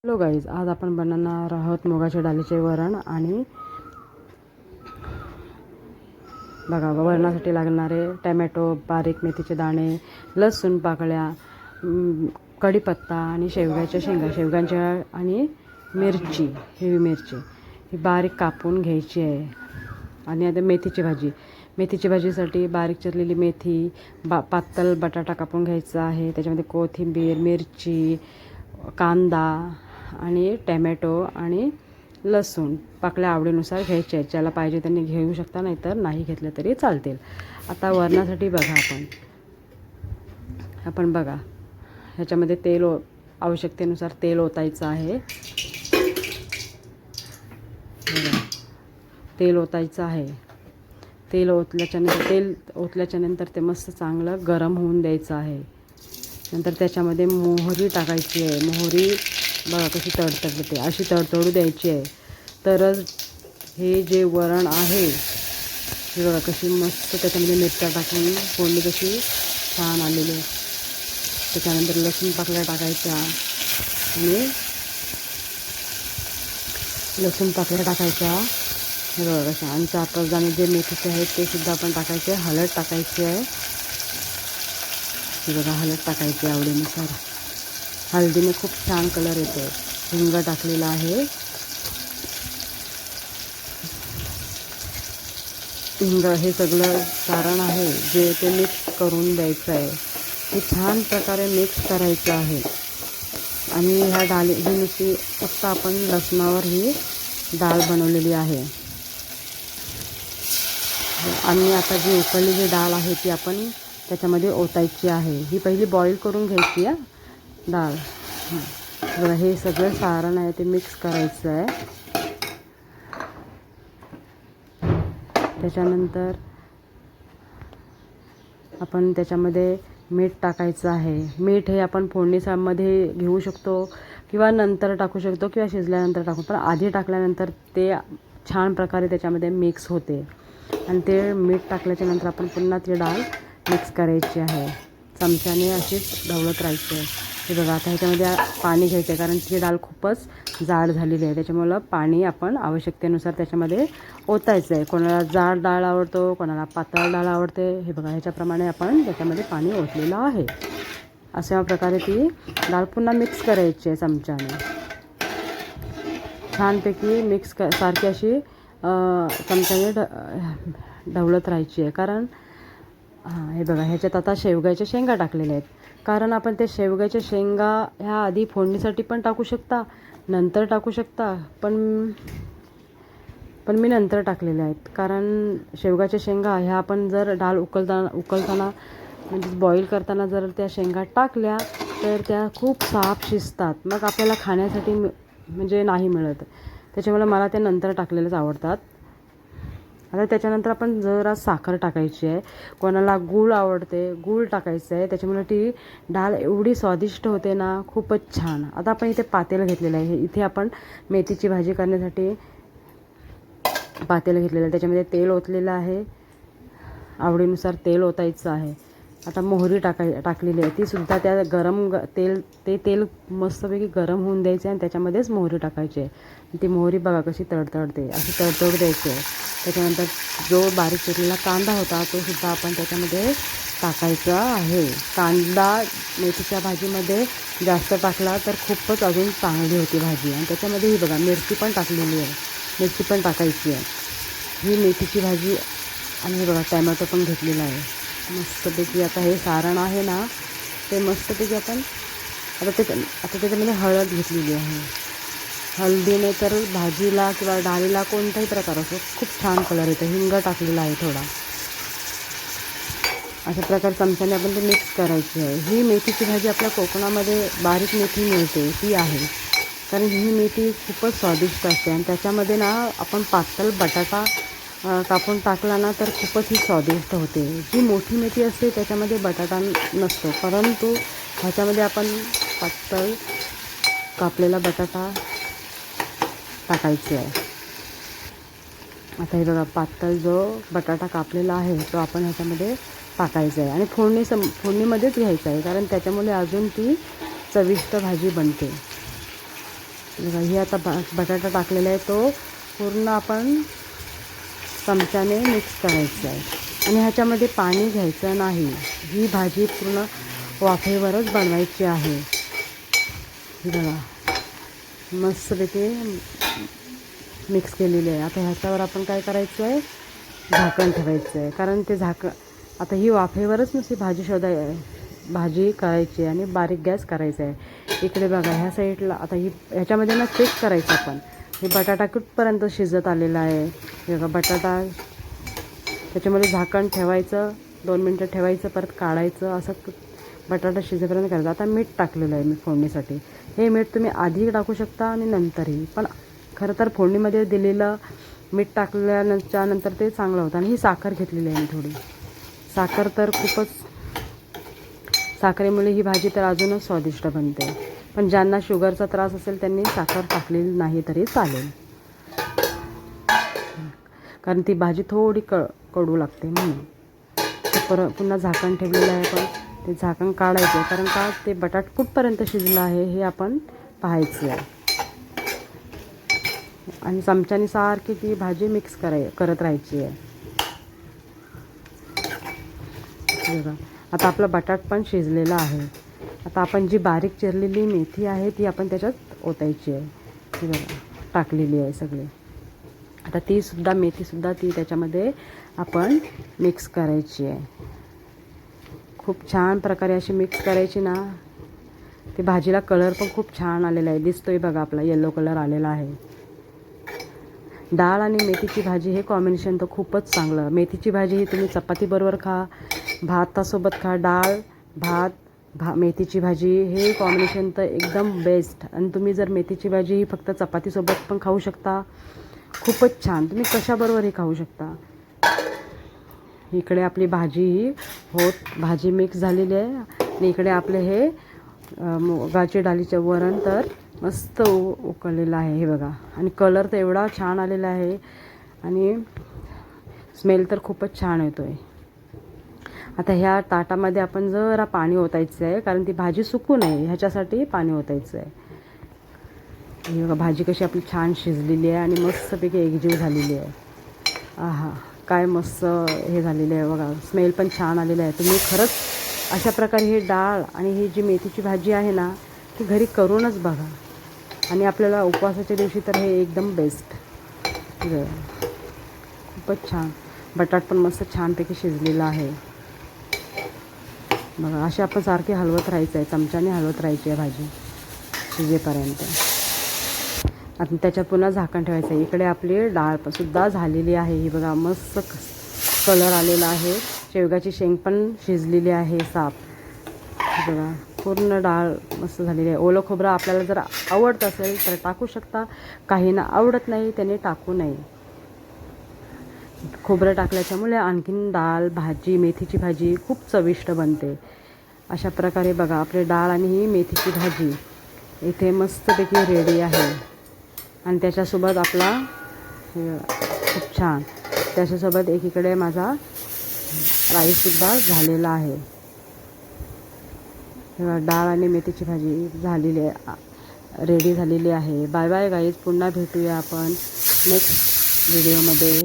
Hello guys, आज आपण बनवणार आहोत मुगाच्या डाळीचे वरण. आणि बघा, वरणासाठी लागणारे टमॅटो, बारीक मेथीचे दाणे, लसूण पाकळ्या, कढीपत्ता आणि शेवग्याच्या शेंगांच्या आणि मिरची, हिरवी मिरची ही बारीक कापून घ्यायची आहे. आणि आता मेथीची भाजीसाठी बारीक चिरलेली मेथी, पातळ बटाटा कापून घ्यायचा आहे. त्याच्यामध्ये कोथिंबीर, मिरची, कांदा आणि टॅमॅटो आणि लसूण पाकळ्या आवडीनुसार घ्यायचे आहेत. ज्याला पाहिजे त्यांनी घेऊ शकता, नाहीतर नाही घेतलं तरी चालतील. आता वरणासाठी बघा, आपण बघा ह्याच्यामध्ये तेल आवश्यकतेनुसार तेल ओतायचं आहे. तेल ओतायचं आहे. तेल ओतल्याच्या नंतर ते मस्त चांगलं गरम होऊन द्यायचं आहे. नंतर त्याच्यामध्ये मोहरी टाकायची आहे. मोहरी बघा कशी तडतडते, अशी तडतडू द्यायची आहे. तरच हे जे वरण आहे हे बघा कशी मस्त त्याच्यामध्ये मिरच्या टाकून फोडणी कशी छान आलेली आहे. त्याच्यानंतर लसूण पाकळ्या टाकायच्या आणि हे बघा कशा. आणि 4-5 दाणे जे मेथीचे आहेत ते सुद्धा आपण टाकायचे. हळद टाकायची आहे. हे बघा, हळद टाकायची आवडीनुसार. हळदीने खूप छान कलर येतो. हिंग टाकलेला आहे. हिंग हे सगळं सारण आहे जे ते मिक्स करून द्यायचं आहे. हे छान प्रकारे मिक्स करायचं आहे. आणि ह्या ही नुसती फक्त आपण लसणावर ही डाळ बनवलेली आहे. आणि आता जी उकळलेली डाळ आहे ती आपण त्याच्यामध्ये ओतायची आहे. ही पहिली बॉईल करून घ्यायची आहे डाळ. बघा, हे सगळं सारण आहे ते मिक्स करायचं आहे. त्याच्यानंतर आपण त्याच्यामध्ये मीठ टाकायचं आहे. मीठ हे आपण फोडणीमध्ये घेऊ शकतो किंवा नंतर टाकू शकतो किंवा शिजल्यानंतर टाकू, पण आधी टाकल्यानंतर ते छान प्रकारे त्याच्यामध्ये मिक्स होते. आणि ते मीठ टाकल्याच्या नंतर आपण पुन्हा ती डाळ मिक्स करायची आहे. चमच्याने अशीच ढवळत राहायची आहे. हे बघा, आता ह्याच्यामध्ये पाणी घ्यायचं आहे कारण ती डाळ खूपच जाड झालेली आहे. त्याच्यामुळं पाणी आपण आवश्यकतेनुसार त्याच्यामध्ये ओतायचं आहे. कोणाला जाड डाळ आवडतो, कोणाला पातळ डाळ आवडते. हे बघा, ह्याच्याप्रमाणे आपण त्याच्यामध्ये पाणी ओतलेलं आहे. अशा प्रकारे ती डाळ पुन्हा मिक्स करायची आहे चमच्याने. छानपैकी सारखी अशी चमच्याने ढवळत राहायची आहे. कारण हे बघा, ह्याच्यात आता शेवग्याच्या शेंगा टाकलेल्या आहेत. कारण आपण ते शेवग्याच्या शेंगा ह्या आधी फोडणीसाठी पण टाकू शकता, नंतर टाकू शकता, पण मी नंतर टाकलेल्या आहेत. कारण शेवग्याच्या शेंगा ह्या आपण जर डाळ उकळताना म्हणजे बॉईल करताना जर त्या शेंगा टाकल्या तर त्या खूप साफ शिजतात. मग आपल्याला खाण्यासाठी म्हणजे नाही मिळत. त्याच्यामुळे मला ते नंतर टाकलेलेच आवडतात. आता त्याच्यानंतर आपण जरा साखर टाकायची आहे. कोणाला गूळ आवडते, गूळ टाकायचं आहे. त्याच्यामुळे ती डाळ एवढी स्वादिष्ट होते ना, खूपच छान. आता आपण इथे पातेलं घेतलेलं आहे. इथे आपण मेथीची भाजी करण्यासाठी पातेलं घेतलेलं आहे. त्याच्यामध्ये तेल ओतलेलं आहे. आवडीनुसार तेल ओतायचं आहे. आता मोहरी टाकलेली आहे. ती सुद्धा त्या तेल मस्तपैकी गरम होऊन द्यायचे आणि त्याच्यामध्येच मोहरी टाकायची आहे. ती मोहरी बघा कशी तडतडते, अशी तडतड द्यायची आहे. त्याच्यानंतर जो बारीक चिरलेला कांदा होता तो सुद्धा आपण त्याच्यामध्ये टाकायचा आहे. कांदा मेथीच्या भाजीमध्ये जास्त टाकला तर खूपच अजून चांगली होती भाजी. आणि त्याच्यामध्ये ही बघा मिरची पण टाकलेली आहे. मिरची पण टाकायची आहे. ही मेथीची भाजी. आणि हे बघा टॅमॅटो पण घेतलेला आहे. मस्तपैकी आता हे सारण आहे ना, ते मस्तपैकी आपण आता त्याच्यामध्ये हळद घेतलेली आहे. हळदीने तर भाजीला किंवा डाळीला कोणताही प्रकार असो खूप छान कलर येतो. हिंग टाकलेला आहे थोडा. अशा प्रकारे चमच्याने आपण ते मिक्स करायची आहे. ही मेथीची भाजी आपल्या कोकणामध्ये बारीक मेथी मिळते ती आहे. कारण ही मेथी खूपच स्वादिष्ट असते. आणि त्याच्यामध्ये ना आपण पातळ बटाटा कापून टाकला ना तर खूपच ही स्वादिष्ट होते. जी मोठी मेथी असते त्याच्यामध्ये बटाटा नसतो, परंतु ह्याच्यामध्ये आपण पातळ कापलेला बटाटा टाकायचे आहे. आता हे बघा, पातळ जो बटाटा कापलेला आहे तो आपण ह्याच्यामध्ये टाकायचा आहे. आणि फोडणीमध्येच घ्यायचा आहे कारण त्याच्यामुळे अजून ती चविष्ट भाजी बनते. बघा ही आता बटाटा टाकलेला आहे तो पूर्ण आपण चमच्याने मिक्स करायचं आहे आणि ह्याच्यामध्ये पाणी घ्यायचं नाही. ही भाजी पूर्ण वाफेवरच बनवायची आहे. ही बघा मस्तपैकी मिक्स केलेली आहे. आता ह्याच्यावर आपण काय करायचं आहे, झाकण ठेवायचं आहे. कारण ते आता ही वाफेवरच नुसती भाजी करायची आहे आणि बारीक गॅस करायचा आहे. इकडे बघा ह्या साईडला आता ह्याच्यामध्ये ना चेक करायचं आपण हे बटाटा कुठपर्यंत शिजत आलेला आहे. बघा बटाटा त्याच्यामध्ये झाकण ठेवायचं, 2 मिनटं ठेवायचं, परत काढायचं, असं बटाटा शिजेपर्यंत करायचं. आता मीठ टाकलेलं आहे मी फोडणीसाठी. हे मीठ तुम्ही आधी टाकू शकता आणि नंतरही, पण खरं तर फोडणीमध्ये दिलेलं मीठ टाकल्यानंतर ते चांगलं होतं. आणि ही साखर घेतलेली आहे मी थोडी. साखर तर खूपच, साखरेमुळे ही भाजी तर अजूनच स्वादिष्ट बनते. पण ज्यांना शुगरचा त्रास असेल त्यांनी साखर टाकलेली नाही तरी चालेल, कारण ती भाजी थोडी कडू लागते म्हणून. पुन्हा झाकण ठेवलेलं आहे, पण ते झाकण काढायचं आहे. कारण का ते बटाट कुठपर्यंत शिजलं आहे हे आपण पाहायचं आहे. आणि चमच्याने सारखी ती भाजी मिक्स करत राहायची आहे. बघा आता आपला बटाट पण शिजलेला आहे. आता आपण जी बारीक चिरलेली मेथी आहे ती आपण त्याच्यात ओतायची आहे. ती बघा टाकलेली आहे सगळी. आता मेथीसुद्धा ती त्याच्यामध्ये आपण मिक्स करायची आहे. खूप छान प्रकारे अशी मिक्स करायची ना, ते भाजीला कलर पण खूप छान आलेला आहे. दिसतोय बघा आपला येलो कलर आलेला आहे. डाळ आणि मेथीची भाजी हे कॉम्बिनेशन तर खूपच चांगलं. मेथीची भाजी ही तुम्ही चपातीबरोबर खा, भातासोबत खा. डाळ भात मेथीची भाजी हे कॉम्बिनेशन तर एकदम बेस्ट. आणि तुम्ही जर मेथीची भाजी ही फक्त चपातीसोबत पण खाऊ शकता, खूपच छान. तुम्ही कशाबरोबरही खाऊ शकता. इकडे आपली भाजी मिक्स झालेली आहे आणि इकडे आपले हे मुगाच्या डाळीचे वरण तर मस्त उकळलेलं आहे. हे बघा, आणि कलर तर एवढा छान आलेला आहे आणि स्मेल तर खूपच छान येतो आहे. आता ह्या ताटामध्ये आपण जरा पाणी ओतायचं आहे, कारण ती भाजी सुकू नये ह्याच्यासाठी पाणी ओतायचं आहे. ही बघा भाजी कशी आपली छान शिजलेली आहे आणि मस्तपैकी एकजीव झालेली आहे. आहा काय मस्त हे झालेलं आहे बघा. स्मेल पण छान आलेलं आहे. तुम्ही खरंच अशा प्रकारे ही डाळ आणि ही जी मेथीची भाजी आहे ना ती घरी करूनच बघा. आणि आपल्याला उपवासाच्या दिवशी तर हे एकदम बेस्ट. खूपच छान. बटाट पण मस्त छानपैकी शिजलेला आहे बघा. अशी आपण सारखी हलवत राहायचं आहे, चमच्याने हलवत राहायची आहे भाजी शिजेपर्यंत. आता त्याच्यात पुन्हा झाकण ठेवायचं आहे. इकडे आपली डाळ सुद्धा झालेली आहे. ही बघा मस्त कलर आलेला आहे. शेवगाची शेंग पण शिजलेली आहे साफ. बघा पूर्ण डाळ मस्त झालेली आहे. ओलं खोबरं आपल्याला जर आवडत असेल तर टाकू शकता, काहींना आवडत नाही त्याने टाकू नये. खोबरं टाकल्याच्यामुळे आणखीन भाजी मेथीची भाजी खूप चविष्ट बनते. अशा प्रकारे बघा आपली डाळ आणि ही मेथीची भाजी इथे मस्तपैकी रेडी आहे. आणि त्याच्यासोबत आपला खूप छान, त्याच्यासोबत एकीकडे माझा राईससुद्धा झालेला आहे. डाळ आणि मेथीची भाजी झालेली आहे, रेडी झालेली आहे. Bye bye guys. पुन्हा भेटूया आपण नेक्स्ट व्हिडिओमध्ये.